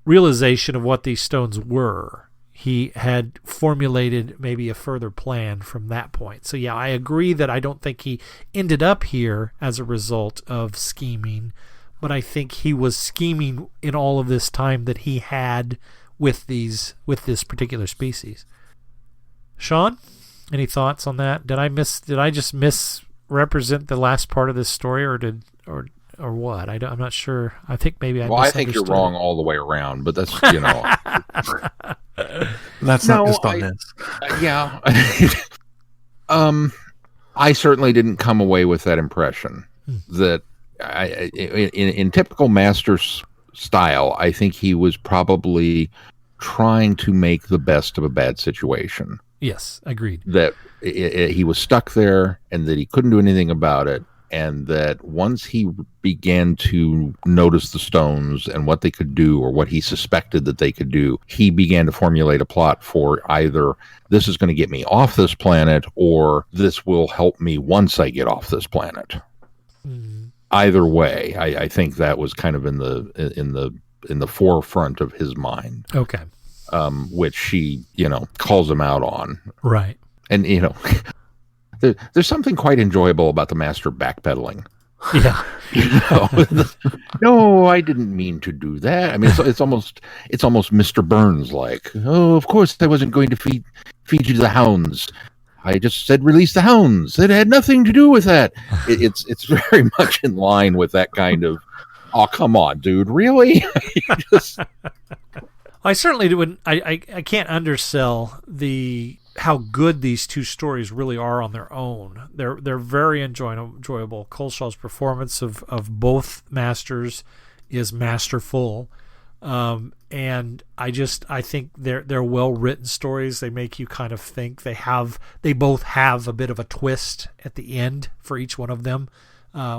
realization of what these stones were, he had formulated maybe a further plan from that point. So yeah, I agree that I don't think he ended up here as a result of scheming, but I think he was scheming in all of this time that he had with this particular species. Sean, any thoughts on that? Did I just misrepresent the last part of this story, or what? I'm not sure. I think maybe
I think you're wrong all the way around, but that's, you know.
That's not just on this.
Yeah. I certainly didn't come away with that impression that in typical Master's style, I think he was probably trying to make the best of a bad situation.
Yes, agreed.
That he was stuck there and that he couldn't do anything about it. And that once he began to notice the stones and what they could do, or what he suspected that they could do, he began to formulate a plot for either this is going to get me off this planet, or this will help me once I get off this planet. Mm. Either way, I think that was kind of in the forefront of his mind.
Okay.
Which she, calls him out on.
Right.
And, there's something quite enjoyable about the Master backpedaling.
Yeah.
No, I didn't mean to do that. I mean, it's almost Mr. Burns like. Oh, of course I wasn't going to feed you the hounds. I just said release the hounds. It had nothing to do with that. It's very much in line with that kind of, oh, come on, dude, really?
I certainly wouldn't. I can't undersell how good these two stories really are on their own. They're very enjoyable. Colshaw's performance of both Masters is masterful, and I think they're well written stories. They make you kind of think. They both have a bit of a twist at the end for each one of them,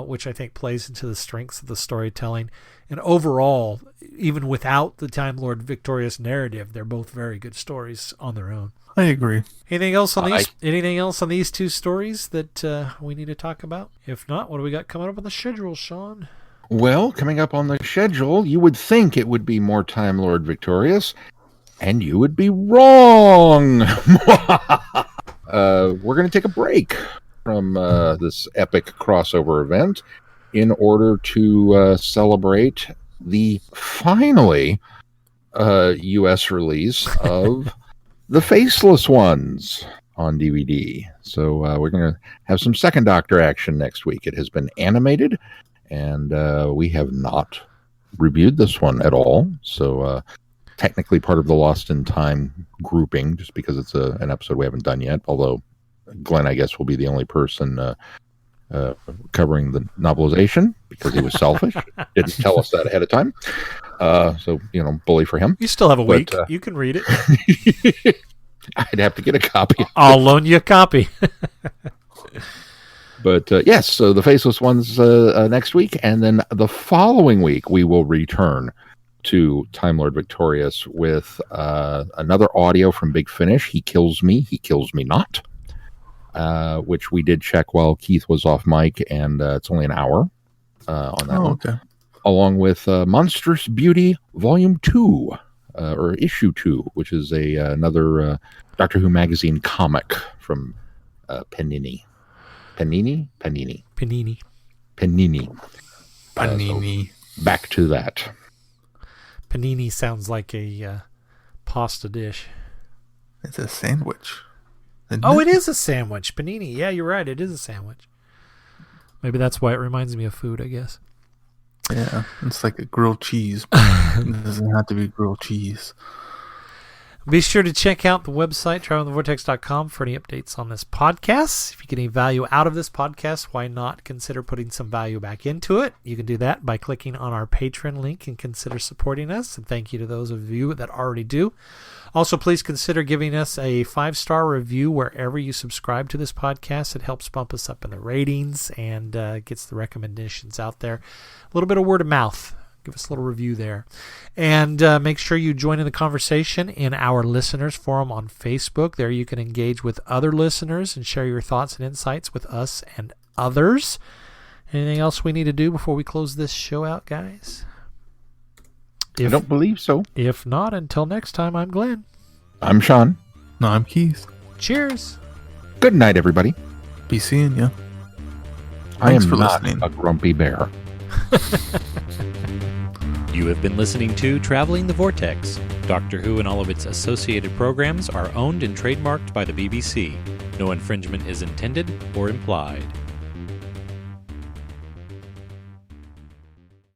which I think plays into the strengths of the storytelling. And overall, even without the Time Lord Victorious narrative, they're both very good stories on their own.
I agree.
Anything else on these? Anything else on these two stories that we need to talk about? If not, what do we got coming up on the schedule, Sean?
Well, coming up on the schedule, you would think it would be more Time Lord Victorious, and you would be wrong. We're going to take a break from this epic crossover event in order to celebrate the finally U.S. release of The Faceless Ones on DVD. So we're going to have some Second Doctor action next week. It has been animated, and we have not reviewed this one at all. So technically part of the Lost in Time grouping, just because it's an episode we haven't done yet. Although Glenn, I guess, will be the only person covering the novelization because he was selfish. Didn't tell us that ahead of time. So, bully for him.
You still have a week. You can read it.
I'd have to get a copy.
I'll loan you a copy.
But yes, so The Faceless Ones next week. And then the following week, we will return to Time Lord Victorious with another audio from Big Finish. He Kills Me Not. Which we did check while Keith was off mic, and it's only an hour on that one.
Okay.
Along with Monstrous Beauty Volume 2, or Issue 2, which is another Doctor Who magazine comic from Panini. Panini. Back to that.
Panini sounds like a pasta dish.
It's a sandwich. isn't
Oh, it is a sandwich. Panini. Yeah, you're right. It is a sandwich. Maybe that's why it reminds me of food, I guess.
Yeah, it's like a grilled cheese. It doesn't have to be grilled cheese.
Be sure to check out the website, travelingthevortex.com, for any updates on this podcast. If you get any value out of this podcast, why not consider putting some value back into it? You can do that by clicking on our Patreon link and consider supporting us. And thank you to those of you that already do. Also, please consider giving us a 5-star review wherever you subscribe to this podcast. It helps bump us up in the ratings and gets the recommendations out there. A little bit of word of mouth. Give us a little review there. And make sure you join in the conversation in our listeners forum on Facebook. There you can engage with other listeners and share your thoughts and insights with us and others. Anything else we need to do before we close this show out, guys?
I don't believe so.
If not, until next time, I'm Glenn.
I'm Sean.
No, I'm Keith.
Cheers.
Good night, everybody.
Be seeing ya.
I
Thanks
am
for
not
listening.
a grumpy bear.
You have been listening to Traveling the Vortex. Doctor Who and all of its associated programs are owned and trademarked by the BBC. No infringement is intended or implied.